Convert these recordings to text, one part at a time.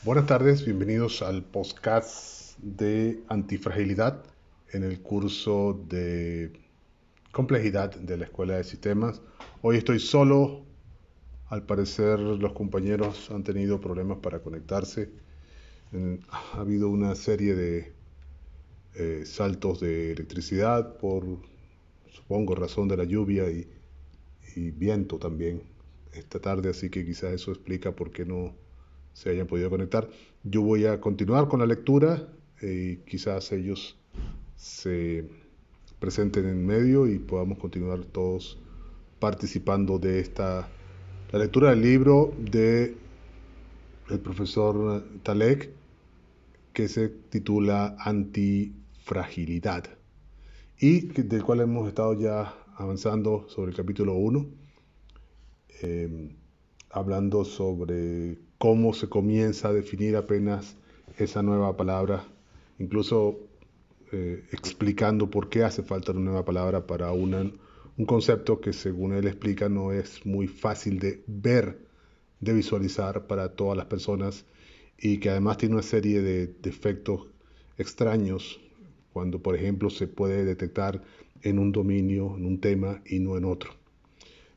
Buenas tardes, bienvenidos al podcast de antifragilidad en el curso de complejidad de la Escuela de Sistemas. Hoy estoy solo, al parecer los compañeros han tenido problemas para conectarse. Ha habido una serie de saltos de electricidad por, supongo, razón de la lluvia y viento también esta tarde, así que quizás eso explica por qué no se hayan podido conectar. Yo voy a continuar con la lectura y quizás ellos se presenten en medio y podamos continuar todos participando de la lectura del libro de el profesor Talek, que se titula Antifragilidad y del cual hemos estado ya avanzando sobre el capítulo 1, eh, hablando sobre cómo se comienza a definir apenas esa nueva palabra, incluso explicando por qué hace falta una nueva palabra para un concepto que, según él explica, no es muy fácil de ver, de visualizar para todas las personas y que además tiene una serie de defectos extraños cuando, por ejemplo, se puede detectar en un dominio, en un tema y no en otro.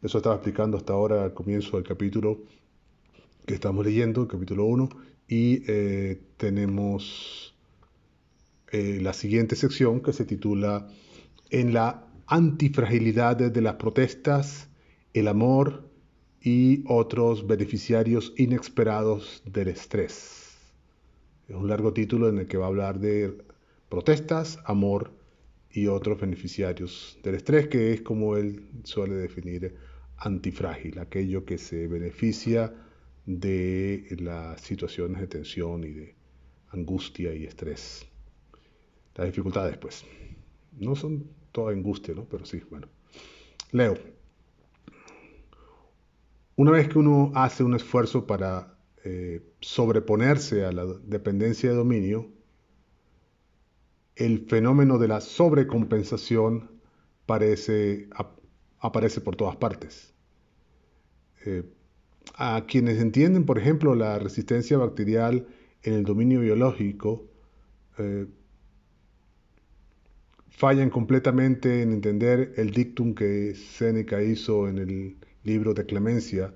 Eso estaba explicando hasta ahora al comienzo del capítulo que estamos leyendo, el capítulo 1, y tenemos la siguiente sección que se titula En la antifragilidad de las protestas, el amor y otros beneficiarios inesperados del estrés. Es un largo título en el que va a hablar de protestas, amor y otros beneficiarios del estrés, que es como él suele definir antifrágil, aquello que se beneficia de las situaciones de tensión y de angustia y estrés. Las dificultades, pues, no son toda angustia, ¿no? Pero sí, bueno. Leo, una vez que uno hace un esfuerzo para sobreponerse a la dependencia de dominio, el fenómeno de la sobrecompensación parece, aparece por todas partes. Eh, a quienes entienden, por ejemplo, la resistencia bacterial en el dominio biológico, eh, fallan completamente en entender el dictum que Séneca hizo en el libro de Clemencia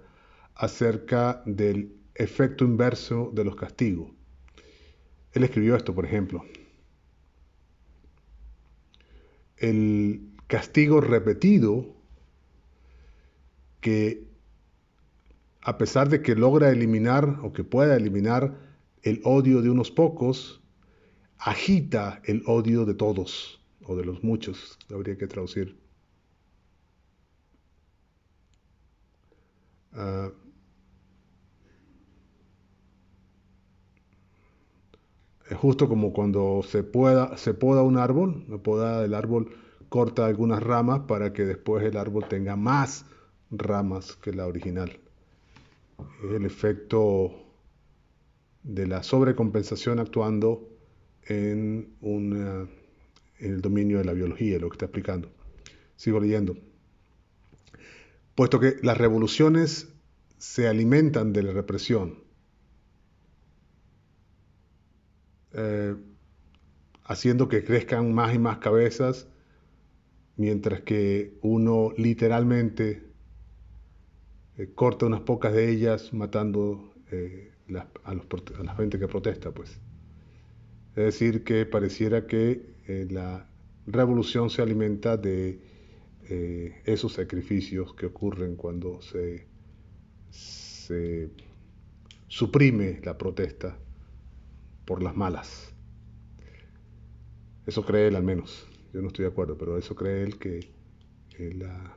acerca del efecto inverso de los castigos. Él escribió esto, por ejemplo: el castigo repetido, que a pesar de que logra eliminar o que pueda eliminar el odio de unos pocos, agita el odio de todos o de los muchos, habría que traducir. Uh, es justo como cuando se poda un árbol, la podada del árbol corta algunas ramas para que después el árbol tenga más ramas que la original. Es el efecto de la sobrecompensación actuando en el dominio de la biología, lo que está explicando. Sigo leyendo. Puesto que las revoluciones se alimentan de la represión, eh, haciendo que crezcan más y más cabezas, mientras que uno literalmente corta unas pocas de ellas, matando a la gente que protesta, pues. Es decir, que pareciera que la revolución se alimenta de esos sacrificios que ocurren cuando se suprime la protesta por las malas. Eso cree él al menos. Yo no estoy de acuerdo, pero eso cree él, que la,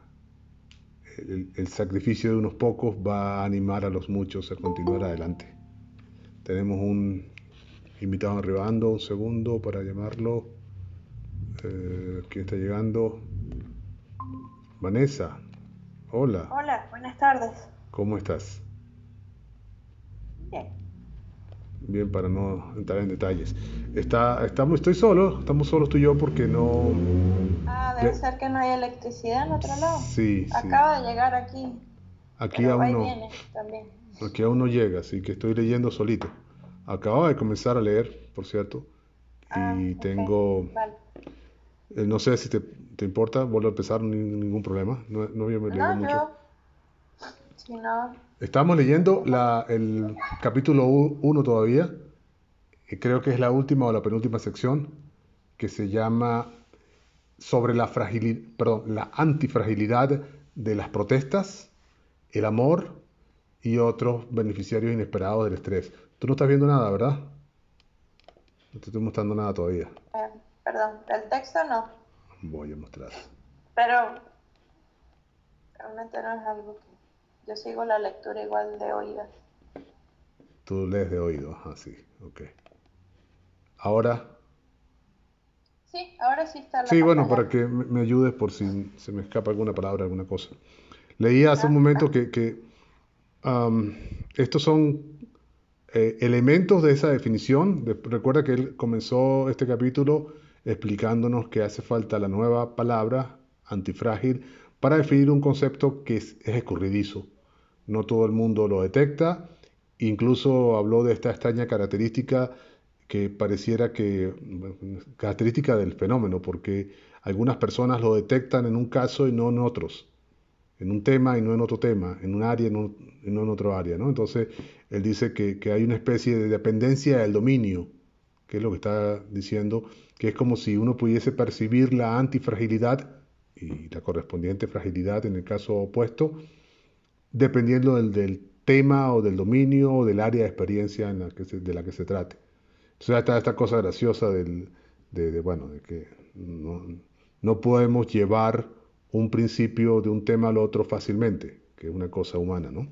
el sacrificio de unos pocos va a animar a los muchos a continuar adelante. Tenemos un invitado arribando, un segundo para llamarlo. ¿Quién está llegando? Vanessa, hola, Hola, buenas tardes. ¿cómo estás? Bien. Bien, para no entrar en detalles. Estoy solo, estamos solos tú y yo porque no... Ah, debe le- ser que no hay electricidad en otro lado. sí, sí. Acaba de llegar aquí, Aquí pero va aún y no, viene también. aquí aún no llega, así que estoy leyendo solito. Acabo de comenzar a leer, por cierto, y Ok, tengo, vale. no sé si te importa, vuelvo a empezar, ningún problema, no había leído No, mucho. yo, si no, Estamos leyendo el capítulo 1 todavía, creo que es la última o la penúltima sección, que se llama sobre la antifragilidad de las protestas, el amor y otros beneficiarios inesperados del estrés. Tú no estás viendo nada, ¿verdad? No te estoy mostrando nada todavía. perdón, el texto no, Voy a mostrar. pero realmente no es algo que yo sigo la lectura igual de oídas. Tú lees de oído, sí, ok. Ahora, Sí, ahora sí está la sí, bueno, pantalla para acá. que me ayudes por si se me escapa alguna palabra, alguna cosa. Leí hace un momento Ajá. que estos son elementos de esa definición. Recuerda que él comenzó este capítulo explicándonos que hace falta la nueva palabra antifrágil para definir un concepto que es escurridizo. No todo el mundo lo detecta. Incluso habló de esta extraña característica que pareciera que, característica del fenómeno, porque algunas personas lo detectan en un caso y no en otros, en un tema y no en otro tema, en un área y no en otro área, ¿no? Entonces, él dice que hay una especie de dependencia del dominio, que es lo que está diciendo, que es como si uno pudiese percibir la antifragilidad y la correspondiente fragilidad en el caso opuesto, dependiendo del tema o del dominio o del área de experiencia de la que se trate. Entonces está esta cosa graciosa bueno, de que no podemos llevar un principio de un tema al otro fácilmente, que es una cosa humana, ¿no?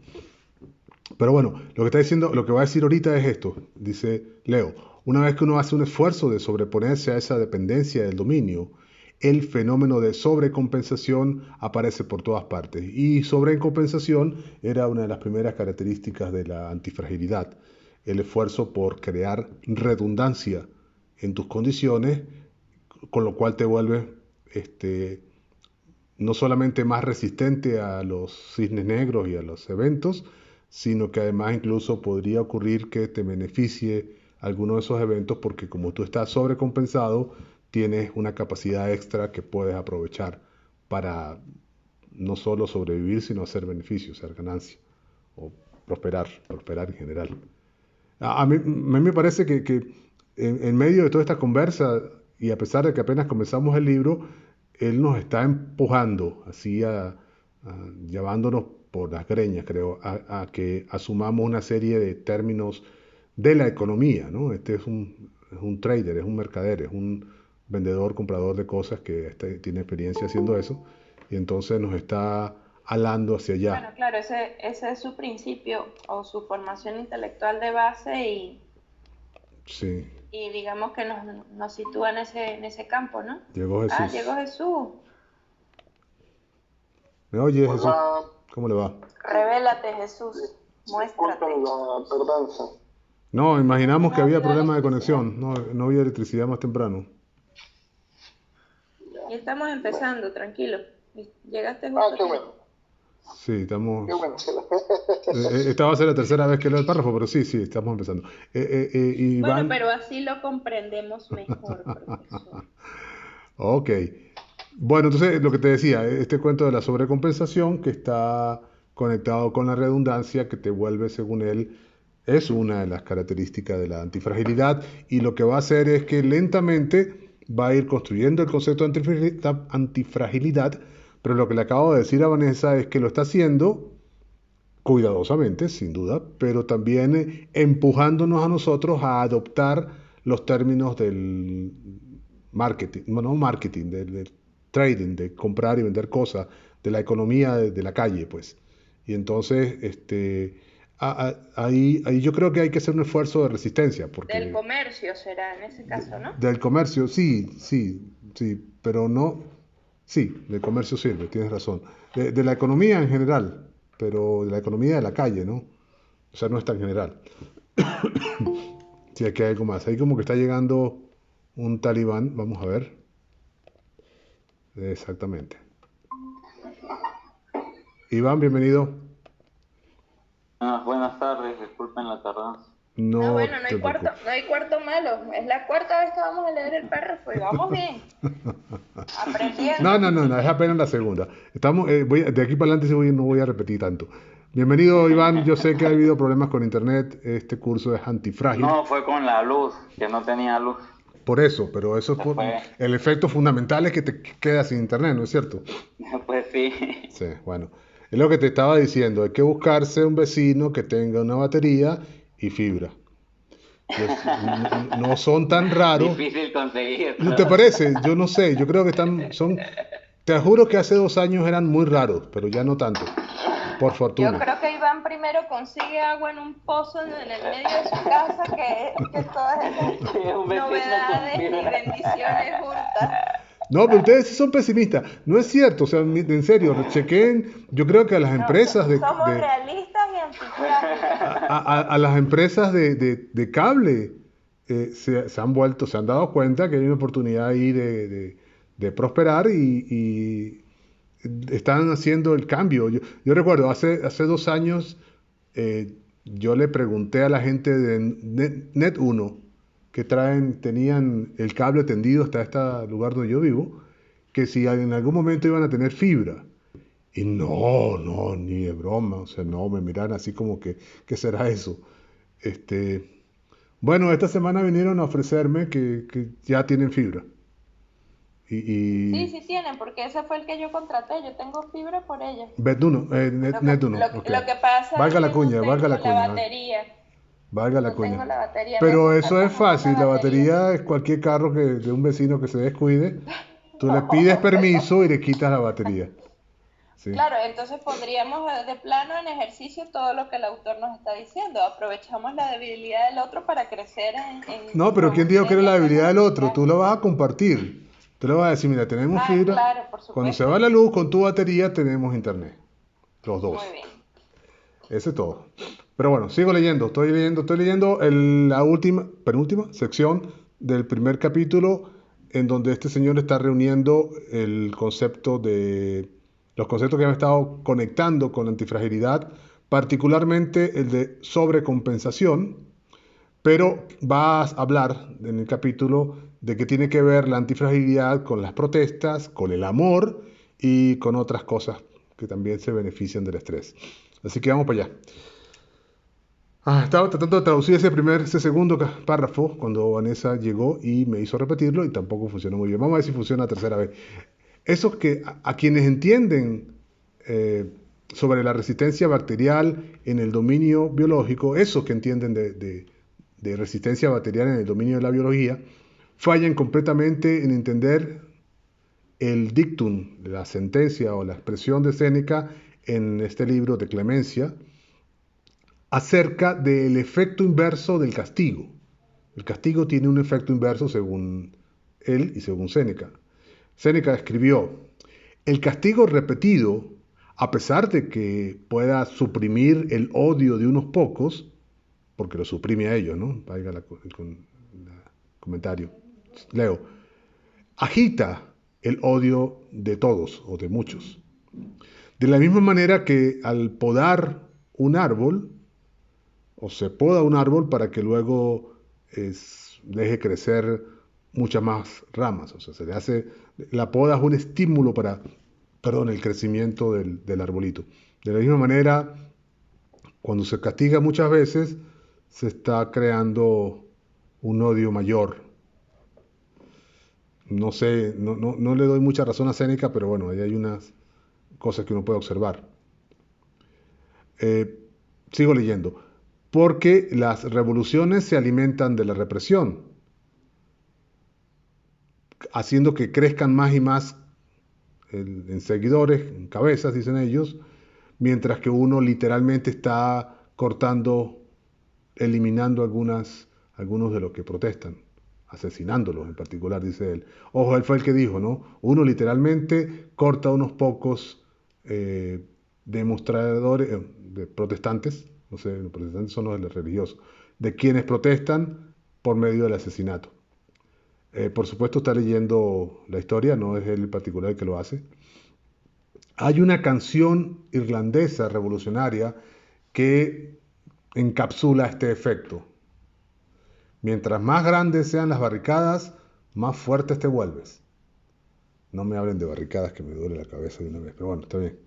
Pero bueno, lo que está diciendo, lo que va a decir ahorita es esto, dice Leo, una vez que uno hace un esfuerzo de sobreponerse a esa dependencia del dominio, el fenómeno de sobrecompensación aparece por todas partes. Y sobrecompensación era una de las primeras características de la antifragilidad, el esfuerzo por crear redundancia en tus condiciones, con lo cual te vuelve no solamente más resistente a los cisnes negros y a los eventos, sino que además incluso podría ocurrir que te beneficie alguno de esos eventos porque como tú estás sobrecompensado, tienes una capacidad extra que puedes aprovechar para no solo sobrevivir, sino hacer beneficios, hacer ganancia o prosperar en general. A mí me parece que en medio de toda esta conversa, y a pesar de que apenas comenzamos el libro, él nos está empujando, así llevándonos por las greñas, creo, a que asumamos una serie de términos de la economía, ¿no? Este es un trader, es un mercader, es un vendedor, comprador de cosas que tiene experiencia haciendo eso, y entonces nos está alando hacia allá. Bueno, claro, ese es su principio o su formación intelectual de base Sí, y digamos que nos sitúa en ese campo, ¿no? llegó Ah, llegó Jesús. Jesús. ¿Me oye, Jesús? Hola, ¿Cómo le va? Revélate, Jesús. Muéstrate. disculpen la tardanza. No, imaginamos que No, había aquí la problemas de electricidad. conexión, no había electricidad más temprano. Y estamos empezando, tranquilo. Llegaste Ah, justo a qué tiempo. bueno, Sí, qué estamos... bueno. esta va a ser la tercera vez que leo el párrafo, pero sí, estamos empezando. Bueno, Iván, pero así lo comprendemos mejor, profesor. ok. Bueno, entonces lo que te decía, este cuento de la sobrecompensación que está conectado con la redundancia que te vuelve, según él, es una de las características de la antifragilidad y lo que va a hacer es que lentamente va a ir construyendo el concepto de antifragilidad, pero lo que le acabo de decir a Vanessa es que lo está haciendo cuidadosamente, sin duda, pero también empujándonos a nosotros a adoptar los términos del marketing, no marketing, del trading, de comprar y vender cosas, de la economía de la calle, pues. Y entonces, ahí yo creo que hay que hacer un esfuerzo de resistencia, Del porque comercio será en ese caso, ¿no? del comercio, sí, pero no, sí, del comercio sirve, tienes razón. De la economía en general, pero de la economía de la calle, ¿no? O sea, no es tan general. Sí, aquí hay algo más. Ahí como que está llegando un talibán, vamos a ver. Exactamente. Iván, bienvenido. Buenas tardes, disculpen la tardanza. No, No bueno, te preocupes. no hay cuarto malo. Es la cuarta vez que vamos a leer el párrafo y vamos bien, aprendiendo. No, es apenas la segunda. De aquí para adelante no voy a repetir tanto. Bienvenido, Iván. Yo sé que ha habido problemas con internet. Este curso es antifrágil. No, fue con la luz, que no tenía luz. Por eso, pero eso es Se por... fue. El efecto fundamental es que te quedas sin internet, ¿no es cierto? Pues sí. Sí, bueno. Es lo que te estaba diciendo. Hay que buscarse un vecino que tenga una batería y fibra. No son tan raros. Difícil ¿No te conseguirlo. parece? Yo no sé. Yo creo que son... Te juro que hace 2 años eran muy raros, pero ya no tanto. Por Yo fortuna. creo que Iván primero consigue agua en un pozo en el medio de su casa que todas esas Que un vecino con novedades y fibra. bendiciones juntas. No, pero ustedes sí son pesimistas. No es cierto. O sea, en serio, chequen. Yo creo que a las No, empresas somos realistas y antifrágiles. a las empresas de cable se han vuelto, se han dado cuenta que hay una oportunidad ahí de prosperar y están haciendo el cambio. Yo recuerdo, hace 2 años yo le pregunté a la gente de Net1 que tenían el cable tendido hasta este lugar donde yo vivo, que si en algún momento iban a tener fibra. Y no, ni de broma, o sea, no, me miran así como que, ¿qué será eso? Este, bueno, esta semana vinieron a ofrecerme que ya tienen fibra. Y, Sí, y sí tienen, porque ese fue el que yo contraté. Yo tengo fibra por ella. Bet1, Net1, ok. Lo que pasa es Valga la que no cuña, valga tengo la la cuña, batería. valga la No cuña. tengo la batería. Me hace Pero eso falta es montar la fácil, la batería. batería es cualquier carro de un vecino que se descuide, tú le pides permiso y le quitas la batería. Sí. Claro, entonces pondríamos de plano en ejercicio todo lo que el autor nos está diciendo. Aprovechamos la debilidad del otro para crecer en No, pero ¿quién dijo que robustez era y la hacernos debilidad del otro? Tú eficaces. lo vas a compartir. Tú le vas a decir, mira, tenemos Ah, fibra. claro, por Cuando se supuesto. va la luz con tu batería, tenemos internet. Los Muy dos. bien. Ese es todo. Pero bueno, sigo leyendo. Estoy leyendo la penúltima sección del primer capítulo en donde este señor está reuniendo los conceptos que han estado conectando con la antifragilidad, particularmente el de sobrecompensación, pero va a hablar en el capítulo de que tiene que ver la antifragilidad con las protestas, con el amor y con otras cosas que también se benefician del estrés. Así que vamos para allá. Estaba tratando de traducir ese segundo párrafo cuando Vanessa llegó y me hizo repetirlo y tampoco funcionó muy bien. Vamos a ver si funciona la tercera vez. Esos que a quienes entienden eh, sobre la resistencia bacterial en el dominio biológico, esos que entienden de resistencia bacterial en el dominio de la biología, fallan completamente en entender el dictum, la sentencia o la expresión de Séneca en este libro de Clemencia, acerca del efecto inverso del castigo. El castigo tiene un efecto inverso según él y según Séneca. Séneca escribió, el castigo repetido, a pesar de que pueda suprimir el odio de unos pocos, porque lo suprime a ellos, ¿no? Vaya el comentario. Leo, agita el odio de todos o de muchos. De la misma manera que al podar un árbol, o se poda un árbol para que luego deje crecer muchas más ramas. O sea, la poda es un estímulo para, perdón, el crecimiento del arbolito. De la misma manera, cuando se castiga muchas veces, se está creando un odio mayor. No sé, no le doy mucha razón a Séneca, pero bueno, ahí hay unas cosas que uno puede observar. Eh, Sigo leyendo. Porque las revoluciones se alimentan de la represión, haciendo que crezcan más y más en seguidores, en cabezas, dicen ellos, mientras que uno literalmente está cortando, eliminando algunos de los que protestan, asesinándolos en particular, dice él. Ojo, él fue el que dijo, ¿no? Uno literalmente corta unos pocos demostradores, de protestantes, no sé, los protestantes son los religiosos, de quienes protestan por medio del asesinato. Por supuesto está leyendo la historia, no es él en particular el que lo hace. Hay una canción irlandesa revolucionaria que encapsula este efecto. Mientras más grandes sean las barricadas, más fuertes te vuelves. No me hablen de barricadas que me duele la cabeza de una vez, pero bueno, está bien.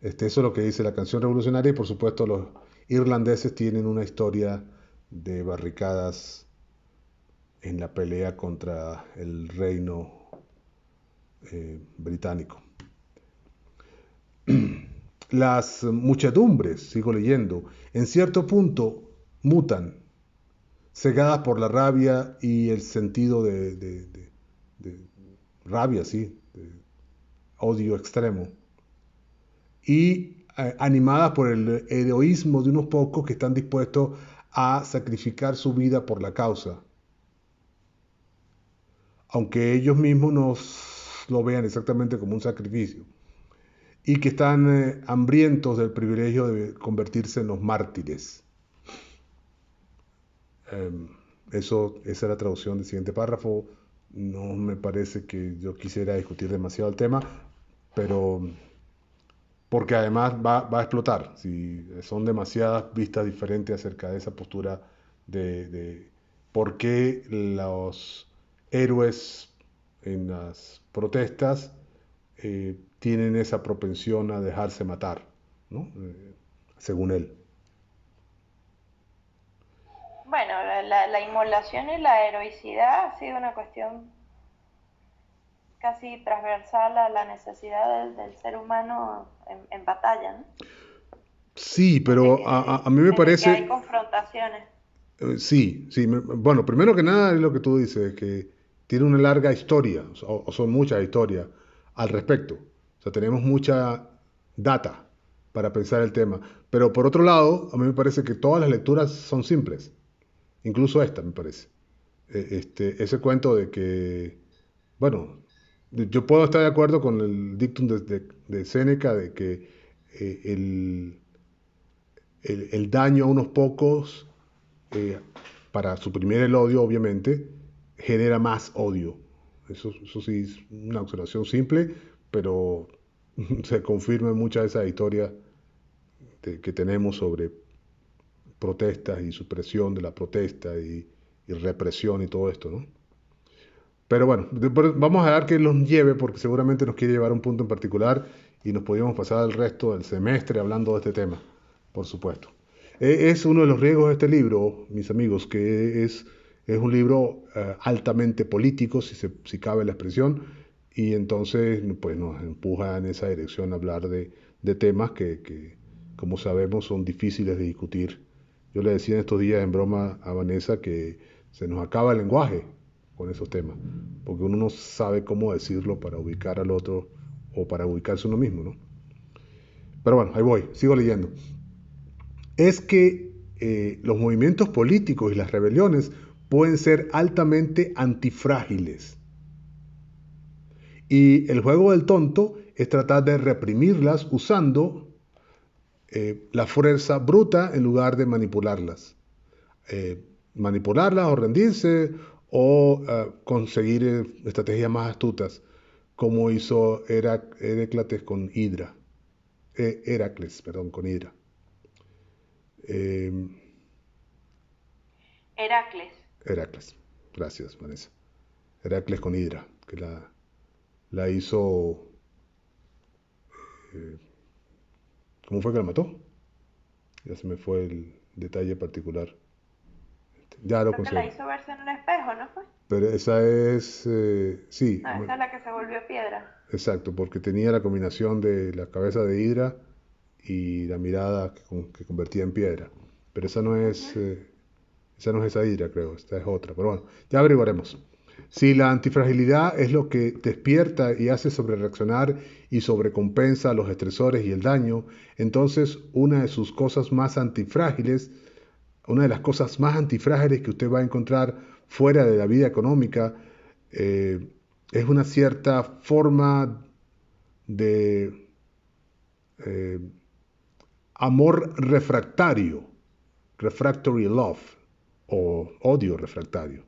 Eso es lo que dice la canción revolucionaria y por supuesto los irlandeses tienen una historia de barricadas en la pelea contra el reino británico. Las muchedumbres, sigo leyendo, en cierto punto mutan, cegadas por la rabia y el sentido de rabia, sí, de odio extremo, y animadas por el heroísmo de unos pocos que están dispuestos a sacrificar su vida por la causa, aunque ellos mismos no lo vean exactamente como un sacrificio, y que están hambrientos del privilegio de convertirse en los mártires. Esa es la traducción del siguiente párrafo. No me parece que yo quisiera discutir demasiado el tema, pero porque además va a explotar. Si son demasiadas vistas diferentes acerca de esa postura de por qué los héroes en las protestas tienen esa propensión a dejarse matar, ¿no? Según él. Bueno, la inmolación y la heroicidad ha sido una cuestión casi transversal a la necesidad del ser humano en batalla, ¿no? Sí, pero a mí me Desde que hay parece, confrontaciones. sí, sí, bueno, primero que nada es lo que tú dices, que tiene una larga historia, o son muchas historias al respecto. O sea, tenemos mucha data para pensar el tema. Pero por otro lado, a mí me parece que todas las lecturas son simples, incluso esta, me parece. Ese cuento de que, bueno, yo puedo estar de acuerdo con el dictum de Séneca de que el daño a unos pocos eh, para suprimir el odio, obviamente, genera más odio. Eso sí es una observación simple, pero se confirma en muchas de esas historias que tenemos sobre protestas y supresión de la protesta y represión y todo esto, ¿no? Pero bueno, vamos a dejar que los lleve porque seguramente nos quiere llevar a un punto en particular y nos podríamos pasar el resto del semestre hablando de este tema, por supuesto. Es uno de los riesgos de este libro, mis amigos, que es un libro altamente político, si cabe la expresión, y entonces pues, nos empuja en esa dirección a hablar de temas que, como sabemos, son difíciles de discutir. Yo le decía en estos días en broma a Vanessa que se nos acaba el lenguaje con esos temas, porque uno no sabe cómo decirlo para ubicar al otro o para ubicarse uno mismo, ¿no? Pero bueno, ahí voy, sigo leyendo. Es que los movimientos políticos y las rebeliones pueden ser altamente antifrágiles. Y el juego del tonto es tratar de reprimirlas usando la fuerza bruta en lugar de manipularlas. Manipularlas o rendirse o conseguir estrategias más astutas, como hizo Heracles con Hidra. Heracles, perdón, con Hidra. Eh, Heracles. Heracles, gracias, Vanessa. Heracles con Hidra, que la hizo. eh, ¿Cómo fue que la mató? Ya se me fue el detalle particular. Ya lo Creo que la consigo. hizo verse en un espejo, ¿no fue? Pero esa es, sí, No, esa es la que se volvió piedra. exacto, porque tenía la combinación de la cabeza de Hidra y la mirada que convertía en piedra. Pero Ujú. esa no es esa Hidra, creo, esta es otra. Pero bueno, ya averiguaremos. Si la antifragilidad es lo que despierta y hace sobrereaccionar y sobrecompensa los estresores y el daño, entonces una de las cosas más antifrágiles que usted va a encontrar fuera de la vida económica, eh, es una cierta forma de eh, amor refractario, refractory love o odio refractario.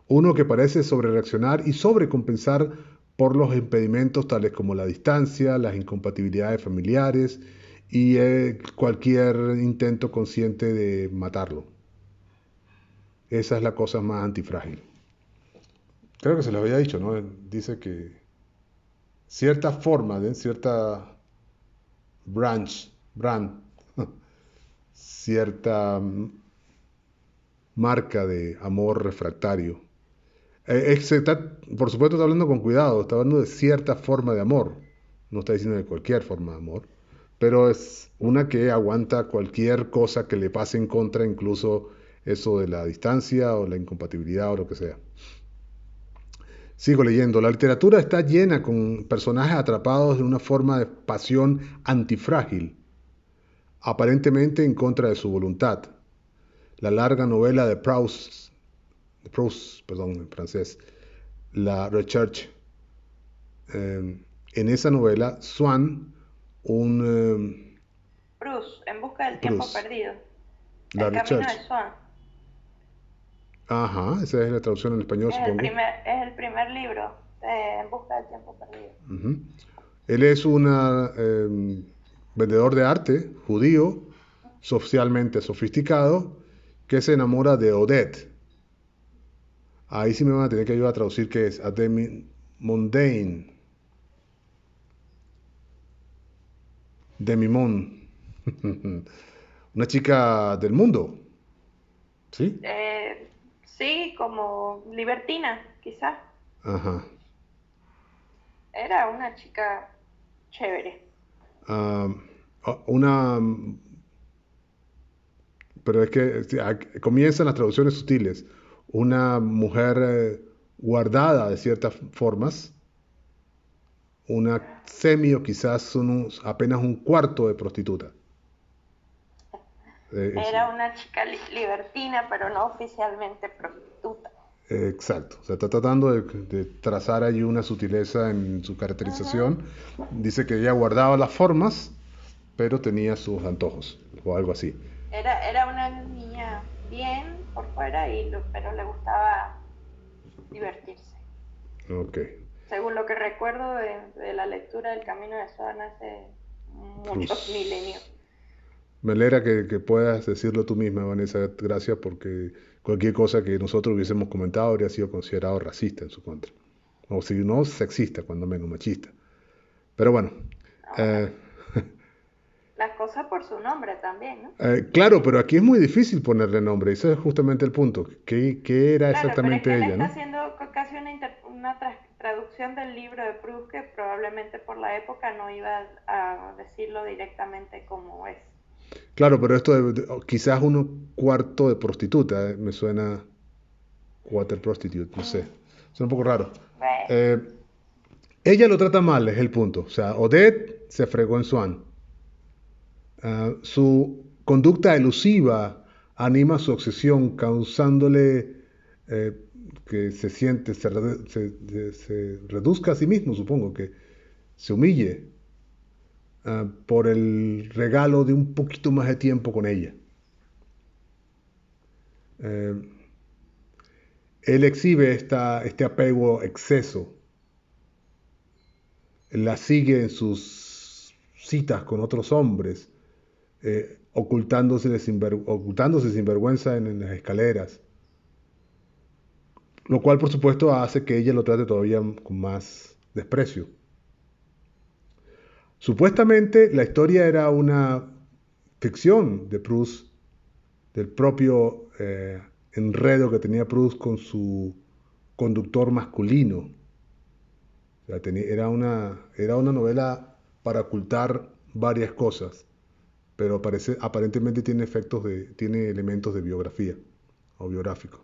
Uno que parece sobrereaccionar y sobrecompensar por los impedimentos tales como la distancia, las incompatibilidades familiares y cualquier intento consciente de matarlo. esa es la cosa más antifrágil. Creo que se lo había dicho, ¿no? Dice que cierta forma, cierta brand, cierta marca de amor refractario. Por supuesto está hablando con cuidado, está hablando de cierta forma de amor, no está diciendo de cualquier forma de amor, pero es una que aguanta cualquier cosa que le pase en contra, incluso eso de la distancia o la incompatibilidad o lo que sea. Sigo leyendo. La literatura está llena con personajes atrapados en una forma de pasión antifrágil, aparentemente en contra de su voluntad. La larga novela de Proust, perdón, en francés, La Recherche. En esa novela, Swann, un Bruce, En busca del tiempo Proust, perdido. La El camino Recherche. de Swan. Ajá, esa es la traducción en español, supongo. Es el primer libro de En busca del tiempo perdido. Ujú. Él es un vendedor de arte judío, socialmente sofisticado, que se enamora de Odette. Ahí sí me van a tener que ayudar a traducir qué es. A Demi Mondaine. Demimon. Una chica del mundo. ¿Sí? Sí, como libertina, quizás. Ajá. Era una chica chévere. Ah, una. Pero es que comienzan las traducciones sutiles. Una mujer guardada de ciertas formas, una semi o quizás apenas un cuarto de prostituta. Era una chica libertina, pero no oficialmente prostituta. Exacto. O sea, está tratando de trazar ahí una sutileza en su Ujú. caracterización. Dice que ella guardaba las formas, pero tenía sus antojos o algo así. Era una niña bien por fuera, pero le gustaba divertirse. Ok. Según lo que recuerdo de la lectura del Camino de Swan hace muchos Plus. milenios. Me alegra que puedas decirlo tú misma, Vanessa. Gracias porque cualquier cosa que nosotros hubiésemos comentado habría sido considerado racista en su contra. O si no, sexista, cuando menos machista. Pero bueno, Ahora, eh, las cosas por su nombre también, ¿no? claro, pero aquí es muy difícil ponerle nombre. Ese es justamente el punto. ¿Qué era Claro, pero es que exactamente él ella, está no? haciendo casi una traducción del libro de Proust que probablemente por la época no iba a decirlo directamente como es. Claro, pero esto quizás uno cuarto de prostituta, me suena water prostitute, no sé. Mm, Suena un poco raro. bueno, Eh, Ella lo trata mal, es el punto. O sea, Odette se fregó en Swan. Su conducta elusiva anima su obsesión, causándole que se siente, se reduzca a sí mismo, supongo, que se humille por el regalo de un poquito más de tiempo con ella. Eh, Él exhibe este apego exceso, la sigue en sus citas con otros hombres, ocultándose sin vergüenza en las escaleras, lo cual por supuesto hace que ella lo trate todavía con más desprecio. Supuestamente la historia era una ficción de Proust, del propio enredo que tenía Proust con su conductor masculino. O sea, era una novela para ocultar varias cosas, pero aparentemente tiene elementos de biografía o biográfico.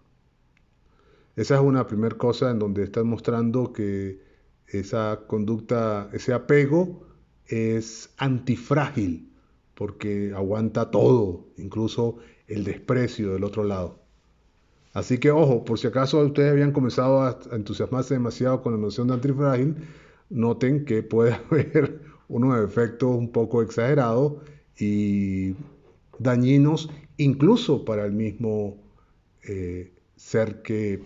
Esa es una primera cosa en donde están mostrando que esa conducta, ese apego es antifrágil, porque aguanta todo, incluso el desprecio del otro lado. Así que ojo, por si acaso ustedes habían comenzado a entusiasmarse demasiado con la noción de antifrágil, noten que puede haber unos efectos un poco exagerados y dañinos incluso para el mismo ser que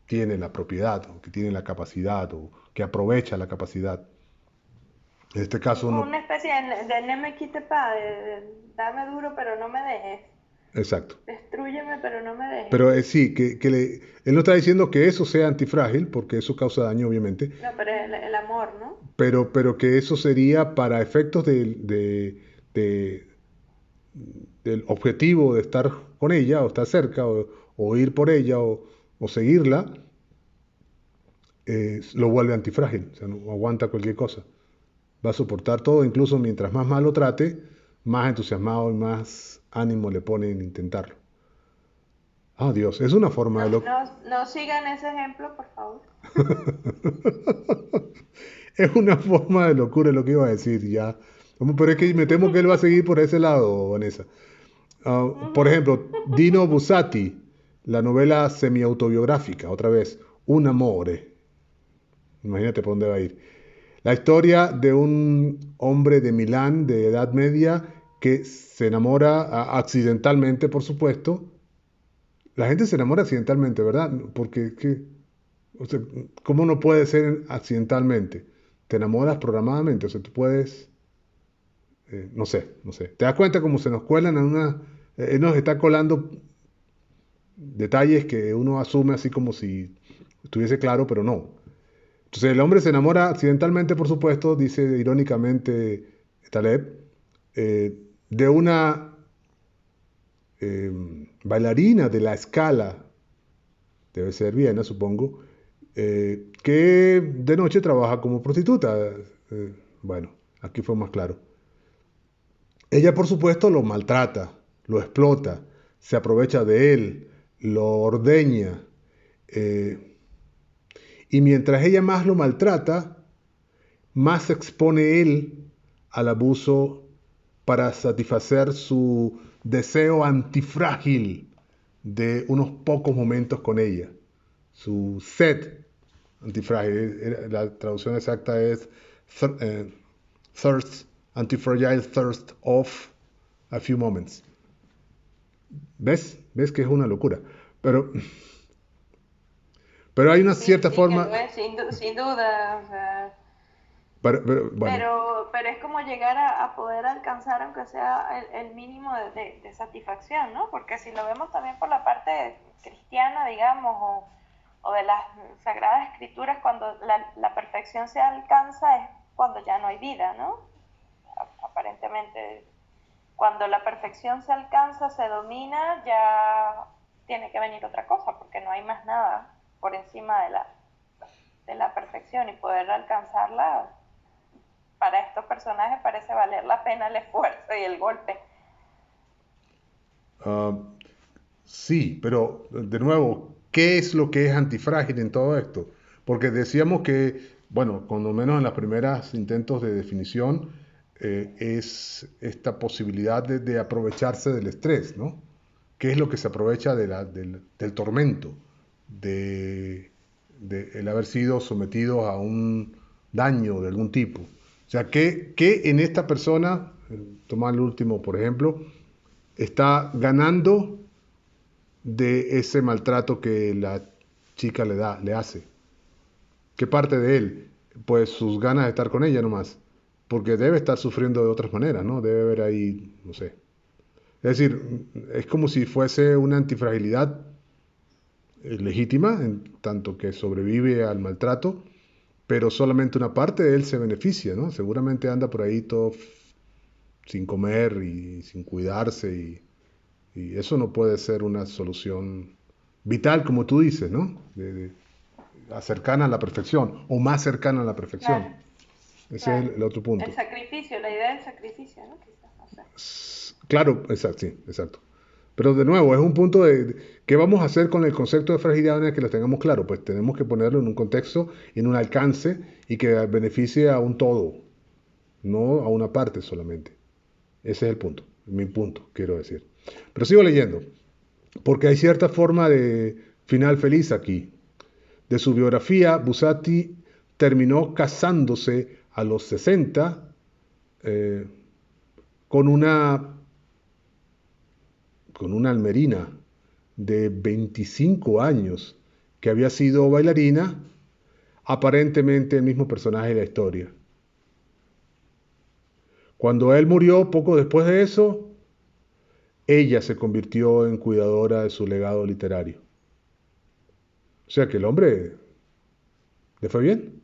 tiene la propiedad, o que tiene la capacidad, o que aprovecha la capacidad. En este caso como no. una especie de ne me quitte pas, dame duro pero no me dejes. Exacto. Destrúyeme, pero no me dejes. Pero sí, él no está diciendo que eso sea antifrágil, porque eso causa daño, obviamente, No, pero el amor, ¿no? pero que eso sería para efectos de- del objetivo de estar con ella, o estar cerca, o ir por ella, o seguirla, lo vuelve antifrágil, o sea, no aguanta cualquier cosa. Va a soportar todo, incluso mientras más mal lo trate, más entusiasmado y más ánimo le pone en intentarlo. Ah, Dios, es una forma de No, lo... no, no sigan ese ejemplo, por favor. Es una forma de locura lo que iba a decir ya. Pero es que me temo que él va a seguir por ese lado, Vanessa. Por Ujú. ejemplo, Dino Buzzati, la novela semi-autobiográfica, otra vez, Un amore. Imagínate por dónde va a ir. La historia de un hombre de Milán de edad media que se enamora accidentalmente, por supuesto. La gente se enamora accidentalmente, ¿verdad? Porque, o sea, ¿cómo no puede ser accidentalmente? Te enamoras programadamente, o sea, tú puedes, no sé, no sé. Te das cuenta cómo se nos cuelan en una, él nos está colando detalles que uno asume así como si estuviese claro, pero no. Entonces el hombre se enamora accidentalmente, por supuesto, dice irónicamente Taleb, de una bailarina de la Scala, debe ser Viena, supongo, que de noche trabaja como prostituta. Bueno, aquí fue más claro. Ella, por supuesto, lo maltrata, lo explota, se aprovecha de él, lo ordeña. eh, y mientras ella más lo maltrata, más se expone él al abuso para satisfacer su deseo antifrágil de unos pocos momentos con ella, su sed antifrágil. La traducción exacta es thirst, antifragile thirst of a few moments. ¿Ves? ¿Ves que es una locura? Pero, pero hay una Sí, cierta sí que forma, lo es, sin duda. O sea, bueno, pero es como llegar a poder alcanzar, aunque sea el mínimo de satisfacción, ¿no? Porque si lo vemos también por la parte cristiana, digamos, o de las sagradas escrituras, cuando la perfección se alcanza es cuando ya no hay vida, ¿no? Aparentemente, cuando la perfección se alcanza, se domina, ya tiene que venir otra cosa, porque no hay más nada por encima de la perfección, y poder alcanzarla para estos personajes parece valer la pena el esfuerzo y el golpe. uh, sí, pero de nuevo, ¿qué es lo que es antifrágil en todo esto? Porque decíamos que, bueno, cuando menos en los primeros intentos de definición, es esta posibilidad de aprovecharse del estrés, ¿no? ¿Qué es lo que se aprovecha del tormento, de el haber sido sometido a un daño de algún tipo? O sea, ¿qué en esta persona, toma el último por ejemplo, está ganando de ese maltrato que la chica le hace? ¿Qué parte de él? Pues sus ganas de estar con ella nomás, porque debe estar sufriendo de otras maneras, ¿no? Debe haber ahí, no sé. Es decir, es como si fuese una antifragilidad legítima, en tanto que sobrevive al maltrato, pero solamente una parte de él se beneficia, ¿no? Seguramente anda por ahí todo sin comer y sin cuidarse, y eso no puede ser una solución vital, como tú dices, ¿no? Cercana a la perfección, o más cercana a la perfección. Claro, Ese es claro. el otro punto. El sacrificio, la idea del sacrificio, ¿no? Quizás, no sé. Claro, exacto, sí, exacto. Pero de nuevo, es un punto qué vamos a hacer con el concepto de fragilidad en el que lo tengamos claro. Pues tenemos que ponerlo en un contexto, en un alcance y que beneficie a un todo, no a una parte solamente. Ese es el punto, mi punto, quiero decir. Pero sigo leyendo, porque hay cierta forma de final feliz aquí. De su biografía, Buzzati terminó casándose a los 60 eh, con una con una almerina de 25 años que había sido bailarina, aparentemente el mismo personaje de la historia. Cuando él murió, poco después de eso, ella se convirtió en cuidadora de su legado literario. O sea que el hombre le fue bien.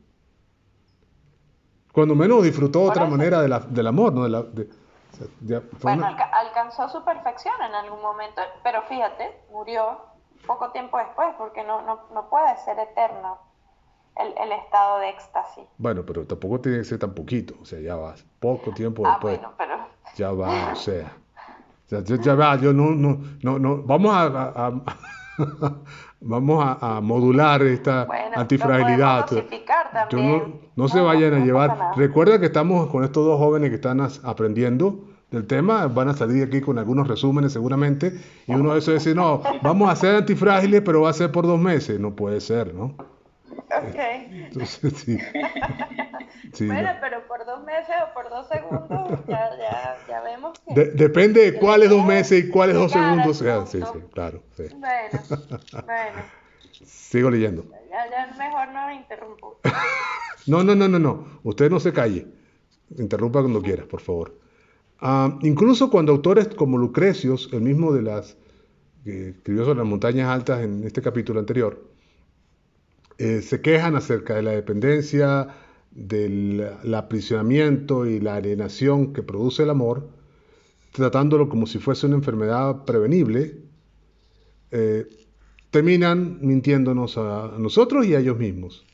Cuando menos disfrutó Por otra eso. manera del amor, ¿no? O sea, fue Bueno, una- alcanzó su perfección en algún momento, pero fíjate, murió poco tiempo después, porque no puede ser eterno el estado de éxtasis. Bueno, pero tampoco tiene que ser tan poquito. O sea, ya va. Poco tiempo Ah, después. bueno, pero Ya va, o sea. Ya va, yo no. Vamos vamos a modular esta bueno, lo podemos antifragilidad. dosificar Yo también. no se No, vayan a no pasa llevar. nada. Recuerda que estamos con estos dos jóvenes que están aprendiendo del tema, van a salir aquí con algunos resúmenes seguramente, y uno de esos es decir, no, vamos a ser antifrágiles, pero va a ser por 2 meses. No puede ser, ¿no? Ok. Entonces, sí, sí, Bueno, no. pero por 2 meses o por 2 segundos ya vemos Depende de que le cuáles dos puede meses y cuáles dos llegar segundos al sean. Sí, sí, punto. claro. Sí. Bueno, Sigo leyendo. ya mejor no interrumpo. No. Usted no se calle. Interrumpa cuando quiera, por favor. Incluso cuando autores como Lucrecios, el mismo de las que escribió sobre las montañas altas en este capítulo anterior, se quejan acerca de la dependencia, del aprisionamiento y la alienación que produce el amor, tratándolo como si fuese una enfermedad prevenible, eh, terminan mintiéndonos a nosotros y a ellos mismos.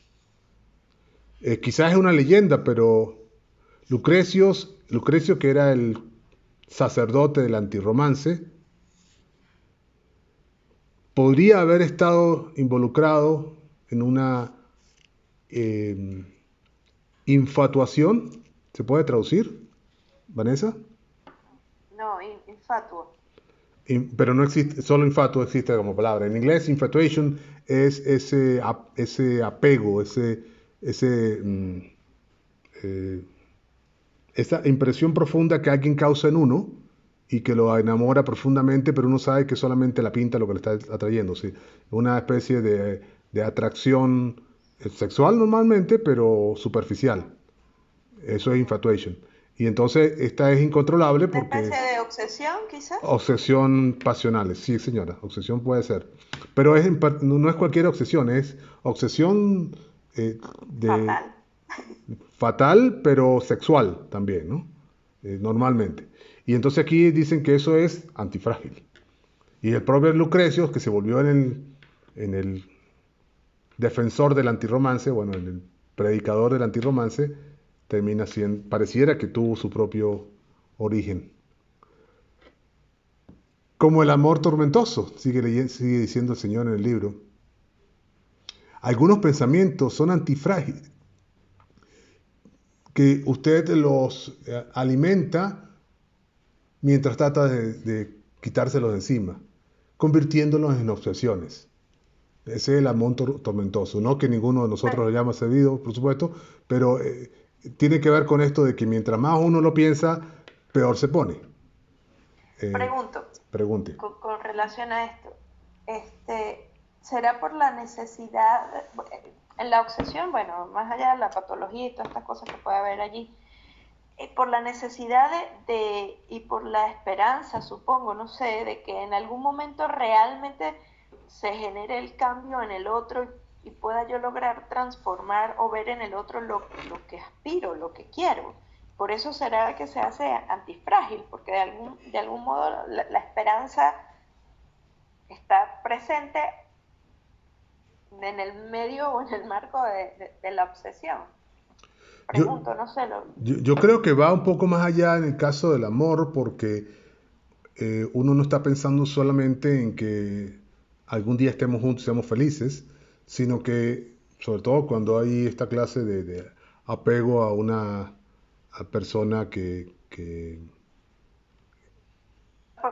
Quizás es una leyenda, pero Lucrecio, que era el sacerdote del antirromance, podría haber estado involucrado en una eh, infatuación. ¿Se puede traducir, Vanessa? No, infatuo. Pero no existe, solo infatuo existe como palabra. En inglés, infatuation es ese apego, ese, eh, esa impresión profunda que alguien causa en uno y que lo enamora profundamente, pero uno sabe que solamente la pinta lo que le está atrayendo. ¿Sí? Una especie de atracción sexual normalmente, pero superficial. Eso es infatuation. Y entonces esta es incontrolable Una porque especie de obsesión, quizás. obsesión pasionales. Sí, señora, obsesión puede ser. Pero no es cualquier obsesión, es obsesión de Fatal. fatal, pero sexual también, ¿no? Normalmente. Y entonces aquí dicen que eso es antifrágil. Y el propio Lucrecio, que se volvió en el defensor del antirromance, bueno, en el predicador del antirromance, termina siendo, pareciera que tuvo su propio origen. Como el amor tormentoso, sigue diciendo el Señor en el libro. Algunos pensamientos son antifrágiles, que usted los alimenta mientras trata de quitárselos de encima, convirtiéndolos en obsesiones. Ese es el amor tormentoso, no que ninguno de nosotros lo llama servido, por supuesto, pero tiene que ver con esto de que mientras más uno lo piensa, peor se pone. Pregunto, Pregunte. con relación a esto, ¿será por la necesidad, en la obsesión, bueno, más allá de la patología y todas estas cosas que puede haber allí, por la necesidad y por la esperanza, supongo, no sé, de que en algún momento realmente se genere el cambio en el otro y pueda yo lograr transformar o ver en el otro lo que aspiro, lo que quiero? Por eso será que se hace antifrágil, porque de algún modo la esperanza está presente en el medio o en el marco de la obsesión. Yo, Pregunto, no sé. yo creo que va un poco más allá en el caso del amor, porque uno no está pensando solamente en que algún día estemos juntos y seamos felices, sino que, sobre todo cuando hay esta clase de apego a una persona que...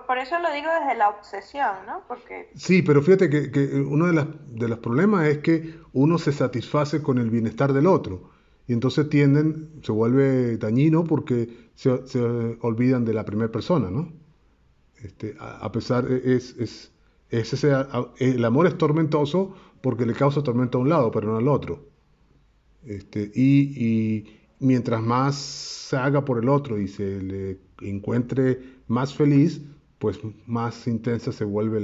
Por eso lo digo desde la obsesión, ¿no? Porque Sí, pero fíjate que uno de los problemas es que uno se satisface con el bienestar del otro. Y entonces se vuelve dañino porque se olvidan de la primera persona, ¿no? A pesar, el amor es tormentoso porque le causa tormento a un lado, pero no al otro. Y mientras más se haga por el otro y se le encuentre más feliz, pues más intensa se vuelve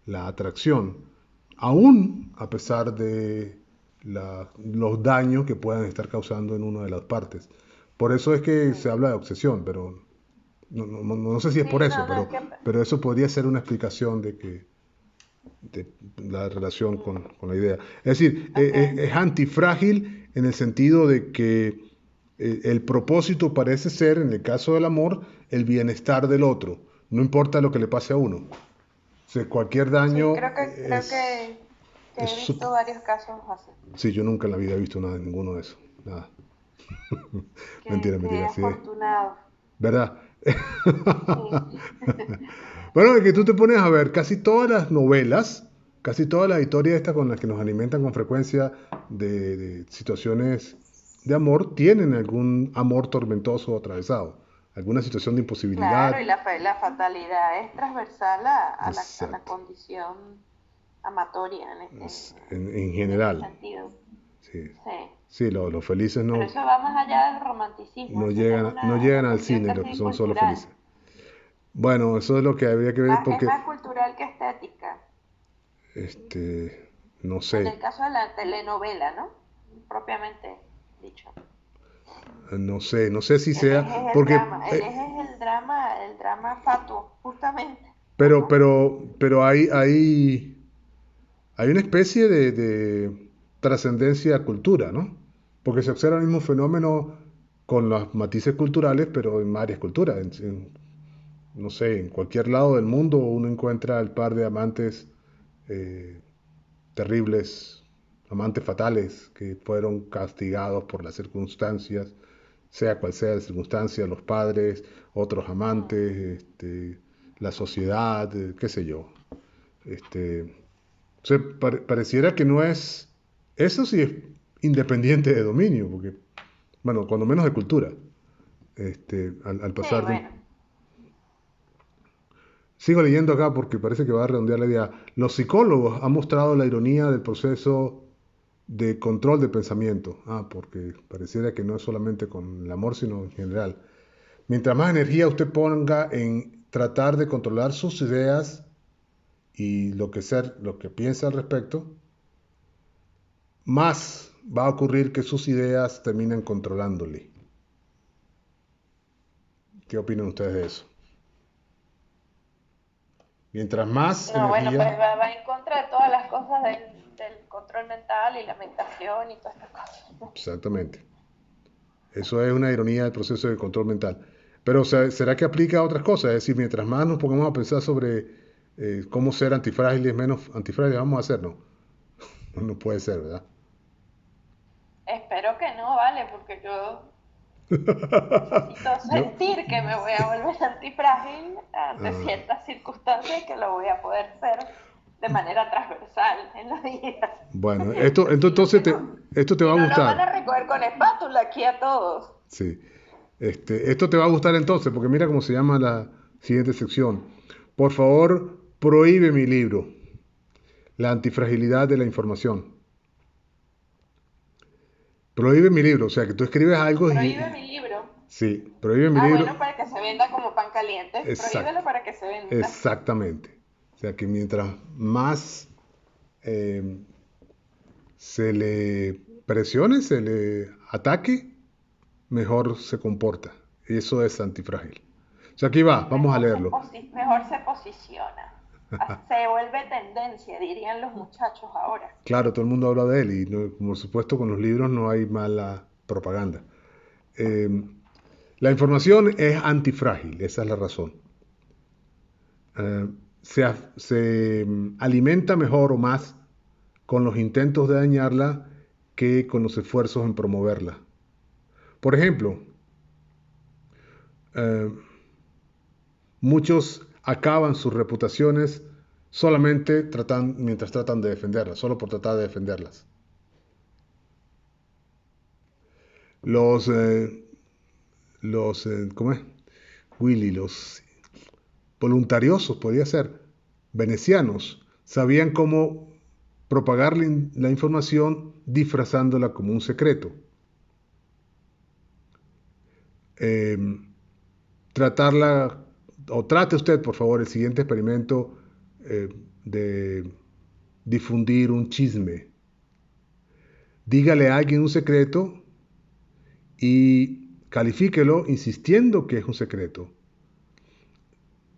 la atracción, aún a pesar de los daños que puedan estar causando en una de las partes. Por eso es que se habla de obsesión, pero no sé si es por Sí, eso, no, no, es que... pero eso podría ser una explicación de la relación con la idea. Es decir, Ok. es antifrágil en el sentido de que el propósito parece ser, en el caso del amor, el bienestar del otro, no importa lo que le pase a uno. O sea, cualquier Sí, daño creo que es he visto varios casos así. sí, yo nunca en la vida he visto nada, ninguno de eso. Nada. Mentira, Qué mentira, sí. afortunado. ¿Verdad? Sí. Bueno, es que tú te pones a ver casi todas las novelas, casi todas las historias estas con las que nos alimentan con frecuencia de situaciones de amor, tienen algún amor tormentoso o atravesado, alguna situación de Claro, y imposibilidad. la fatalidad es transversal a la Exacto. condición amatoria En en ese general, sentido. sí. Sí. Sí, los felices Pero eso va más allá del romanticismo, eso ya no es llegan una al cuestión cine los que casi son solo cultural. felices. Bueno, eso es lo que habría que ver Es porque, más cultural que estética. no En sé, el caso de la telenovela, ¿no? Propiamente dicho. no sé si El sea, eje es el porque, drama, el drama fatuo, justamente. pero hay una especie de trascendencia cultura, ¿no? Porque se observa el mismo fenómeno con los matices culturales, pero en varias culturas. No sé, en cualquier lado del mundo uno encuentra el par de amantes eh, terribles, amantes fatales, que fueron castigados por las circunstancias, sea cual sea la circunstancia, los padres, otros Mm. amantes, la sociedad, qué sé yo. Este, o sea, pareciera que no es, eso sí es independiente de dominio, porque, bueno, cuando menos de cultura, al Sí, pasar de bueno. un... Sigo leyendo acá porque parece que va a redondear la idea. Los psicólogos han mostrado la ironía del proceso de control de pensamiento. Ah, porque pareciera que no es solamente con el amor, sino en general. Mientras más energía usted ponga en tratar de controlar sus ideas y lo que piensa al respecto, más va a ocurrir que sus ideas terminen controlándole. ¿Qué opinan ustedes de eso? Mientras más No, bueno, pues energía, va en contra de todas las cosas del control mental y la meditación y todas estas cosas. exactamente. Eso es una ironía del proceso de control mental. Pero ¿será que aplica a otras cosas? Es decir, mientras más nos pongamos a pensar sobre cómo ser antifrágiles, menos antifrágiles vamos a hacer, ¿no? No puede ser, ¿verdad? Espero que no, vale, porque yo necesito No. sentir que me voy a volver antifrágil ante Ah, ciertas circunstancias y que lo voy a poder ser de manera transversal en la vida. bueno, Sino que esto te va si a no nos van gustar. a recoger con espátula aquí a todos. Sí. Esto te va a gustar entonces, porque mira cómo se llama la siguiente sección. Por favor, prohíbe mi libro, La antifragilidad de la información. Prohíbe mi libro, o sea, que tú escribes algo Prohíbe mi libro. sí, prohíbe mi Ah, libro. bueno, para que se venda como pan caliente. Prohíbelo Exacto, para que se venda. exactamente. O sea, que mientras más eh, se le presione, se le ataque, mejor se comporta. Y eso es antifrágil. O sea, aquí va, vamos a leerlo. Mejor se posiciona. Se vuelve tendencia, dirían los muchachos ahora. Claro, todo el mundo habla de él y por supuesto con los libros no hay mala propaganda. Eh, la información es antifrágil, esa es la razón. Eh, se alimenta mejor o más con los intentos de dañarla que con los esfuerzos en promoverla. Por ejemplo, eh, muchos acaban sus reputaciones solamente mientras tratan de defenderlas, solo por tratar de defenderlas. Los, ¿cómo es? Willy, los voluntariosos, podría ser, venecianos, sabían cómo propagar la información disfrazándola como un secreto. Eh, tratarla o trate usted, por favor, el siguiente experimento de difundir un chisme. Dígale a alguien un secreto y califíquelo insistiendo que es un secreto,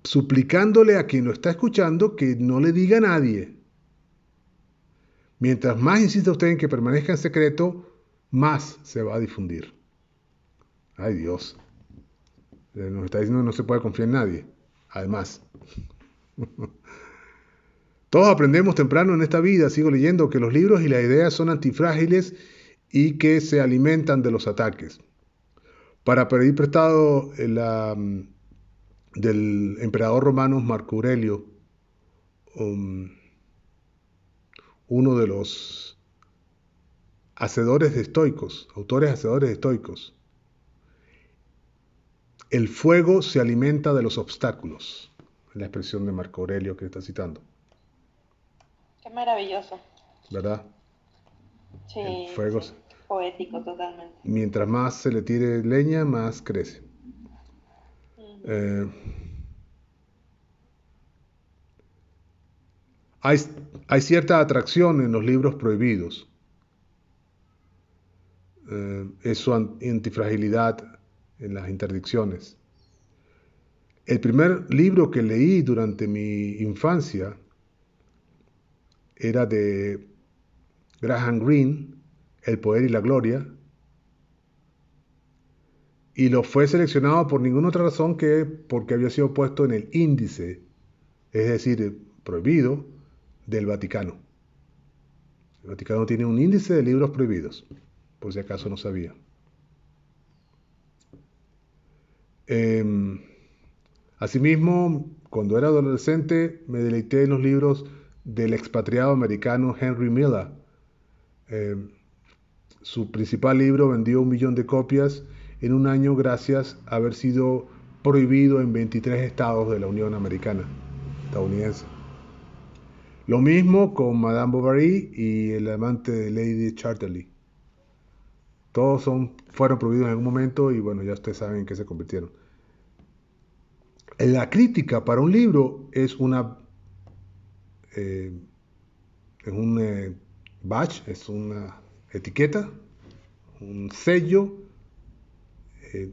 suplicándole a quien lo está escuchando que no le diga a nadie. Mientras más insista usted en que permanezca en secreto, más se va a difundir. Ay, Dios. Nos está diciendo que no se puede confiar en nadie. Además, todos aprendemos temprano en esta vida, sigo leyendo, que los libros y las ideas son antifrágiles y que se alimentan de los ataques. Para pedir prestado del emperador romano Marco Aurelio, uno de los hacedores de estoicos, autores hacedores de estoicos, el fuego se alimenta de los obstáculos, la expresión de Marco Aurelio que está citando. Qué maravilloso. ¿Verdad? Sí, El fuego, sí, poético totalmente. mientras más se le tire leña, más crece. Hay cierta atracción en los libros prohibidos. Es su antifragilidad en las interdicciones. El primer libro que leí durante mi infancia era de Graham Greene, El poder y la gloria, y lo fue seleccionado por ninguna otra razón que porque había sido puesto en el índice, es decir, prohibido, del Vaticano. El Vaticano tiene un índice de libros prohibidos, por si acaso no sabía. Asimismo, cuando era adolescente, me deleité en los libros del expatriado americano Henry Miller. Su principal libro vendió 1 millón de copias en un año gracias a haber sido prohibido en 23 estados de la Unión Americana, estadounidense. Lo mismo con Madame Bovary y El amante de Lady Chatterley. Todos fueron prohibidos en algún momento y bueno, ya ustedes saben en qué se convirtieron. La crítica para un libro es un badge, es una etiqueta, un sello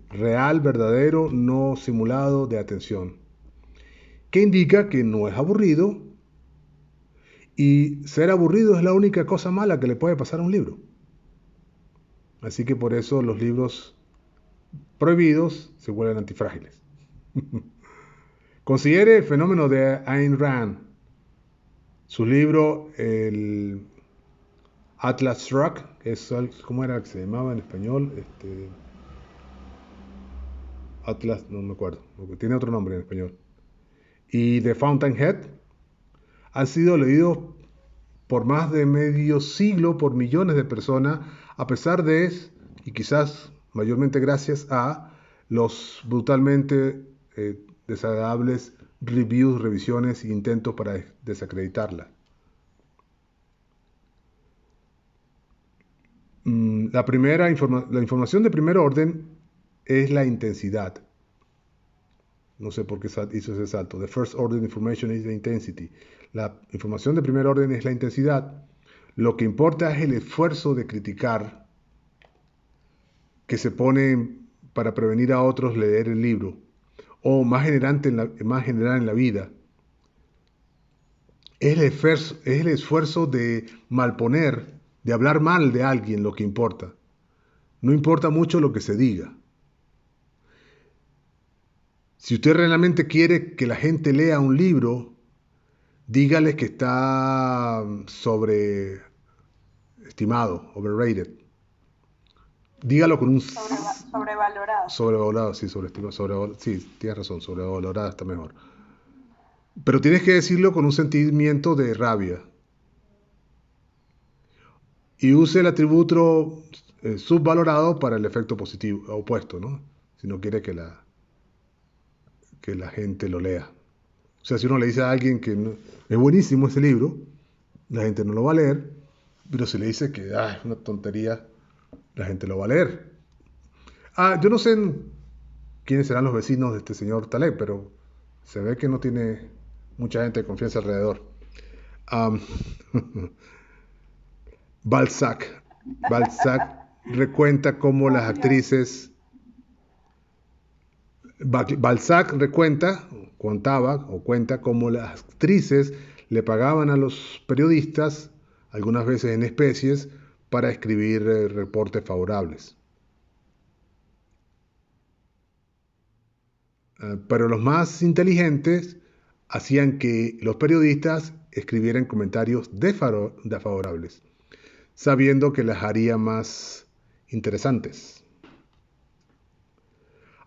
real, verdadero, no simulado de atención, que indica que no es aburrido, y ser aburrido es la única cosa mala que le puede pasar a un libro. Así que por eso los libros prohibidos se vuelven antifrágiles. Considere el fenómeno de Ayn Rand. Su libro, el Atlas Shrugged, ¿cómo era que se llamaba en español? Atlas, no me acuerdo, tiene otro nombre en español. Y The Fountainhead han sido leídos por más de medio siglo por millones de personas, a pesar de, y quizás mayormente gracias a, los brutalmente desagradables reviews, revisiones e intentos para desacreditarla. La información de primer orden es la intensidad. No sé por qué hizo ese salto. The first order information is the intensity. La información de primer orden es la intensidad. Lo que importa es el esfuerzo de criticar que se pone para prevenir a otros leer el libro. O más general en la vida. Es el esfuerzo de malponer, de hablar mal de alguien lo que importa. No importa mucho lo que se diga. Si usted realmente quiere que la gente lea un libro, dígale que está sobreestimado, overrated. Dígalo con un... Sobrevalorado. Sobrevalorado, sí, sobreestimado, sí, tienes razón, sobrevalorado está mejor. Pero tienes que decirlo con un sentimiento de rabia. Y use el atributo subvalorado para el efecto positivo, opuesto, ¿no? Si no quiere que la gente lo lea. O sea, si uno le dice a alguien que es buenísimo ese libro, la gente no lo va a leer, pero si le dice que es una tontería, la gente lo va a leer. Yo no sé quiénes serán los vecinos de este señor Taleb, pero Se ve que no tiene mucha gente de confianza alrededor. Am, Balzac. Balzac recuenta cómo las actrices. Balzac cuenta cómo las actrices le pagaban a los periodistas, algunas veces en especies, para escribir reportes favorables. Pero los más inteligentes hacían que los periodistas escribieran comentarios desfavorables, sabiendo que las haría más interesantes.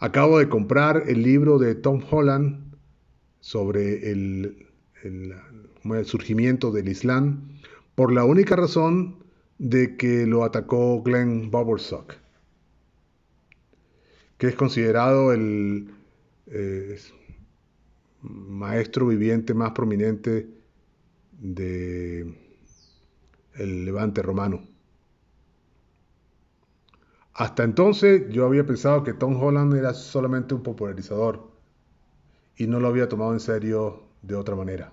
Acabo de comprar el libro de Tom Holland sobre el surgimiento del Islam por la única razón de que lo atacó Glenn Bowersock, que es considerado el maestro viviente más prominente del Levante romano. Hasta entonces yo había pensado que Tom Holland era solamente un popularizador y no lo había tomado en serio de otra manera.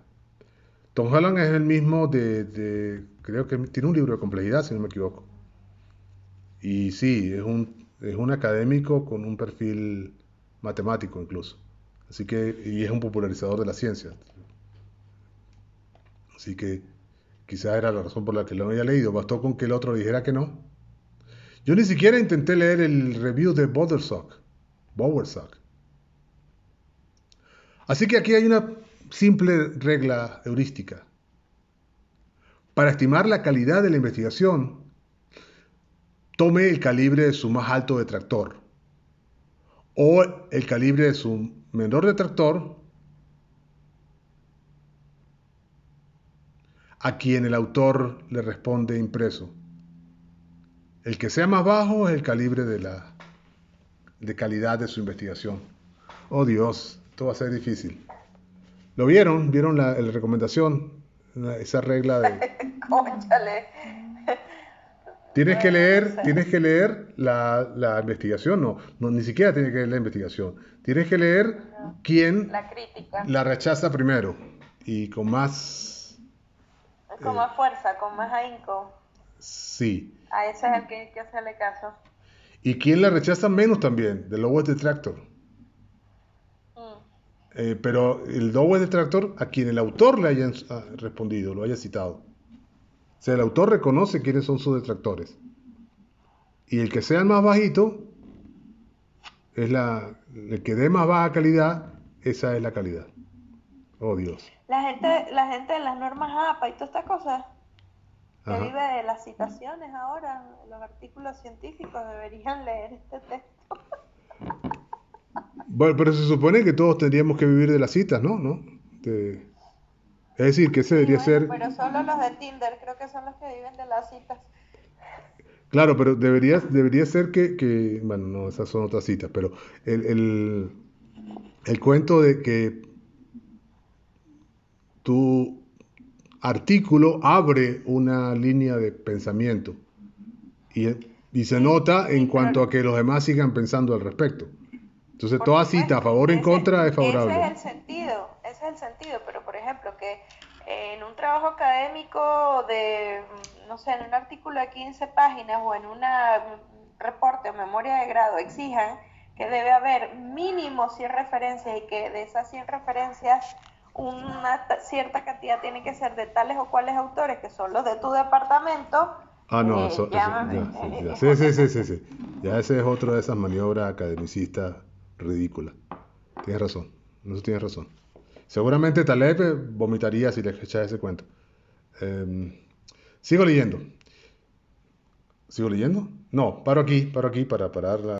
Tom Holland es el mismo creo que tiene un libro de complejidad, si no me equivoco. Y sí, es un académico con un perfil matemático incluso. Y es un popularizador de la ciencia. Así que quizás era la razón por la que lo había leído. Bastó con que el otro dijera que no. Yo ni siquiera intenté leer el review de Bowersock. Así que aquí hay una simple regla heurística. Para estimar la calidad de la investigación, tome el calibre de su más alto detractor o el calibre de su menor detractor, a quien el autor le responde impreso. El que sea más bajo es el calibre de calidad de su investigación. Oh Dios, esto va a ser difícil. ¿Lo vieron? ¿Vieron la recomendación? Esa regla de... Cónchale. Tienes que leer la investigación, no, ni siquiera tienes que leer la investigación. Tienes que leer quién La crítica. la rechaza primero y con más... Con más fuerza, con más ahínco. Sí. A ese es el que hay que hacerle caso. Y quién la rechaza menos también, the lowest detractor. Pero el lowest detractor a quien el autor le haya respondido, lo haya citado. O sea, el autor reconoce quiénes son sus detractores. Y el que sea el más bajito, el que dé más baja calidad, esa es la calidad. Oh Dios. La gente de las normas APA y todas estas cosas, que Ajá. vive de las citaciones ahora, los artículos científicos, deberían leer este texto. Bueno, pero se supone que todos tendríamos que vivir de las citas, ¿no? Es decir, que ese debería ser... Pero solo los de Tinder, creo que son los que viven de las citas. Claro, pero debería ser que... Bueno, no, esas son otras citas, pero el cuento de que tu artículo abre una línea de pensamiento y se nota en cuanto a que los demás sigan pensando al respecto. Entonces, Por toda supuesto, cita a favor o en contra es favorable. ese es el sentido, pero por ejemplo, que en un trabajo académico de, no sé, en un artículo de 15 páginas o en un reporte o memoria de grado exijan que debe haber mínimo 100 referencias y que de esas 100 referencias una cierta cantidad tiene que ser de tales o cuales autores que son los de tu departamento. Ah, no, sí. Ya ese es otro de esas maniobras academicistas ridículas. Tienes razón, eso tienes razón. Seguramente Taleb vomitaría si le echas ese cuento. Sigo leyendo. ¿Sigo leyendo? No, paro aquí para parar la...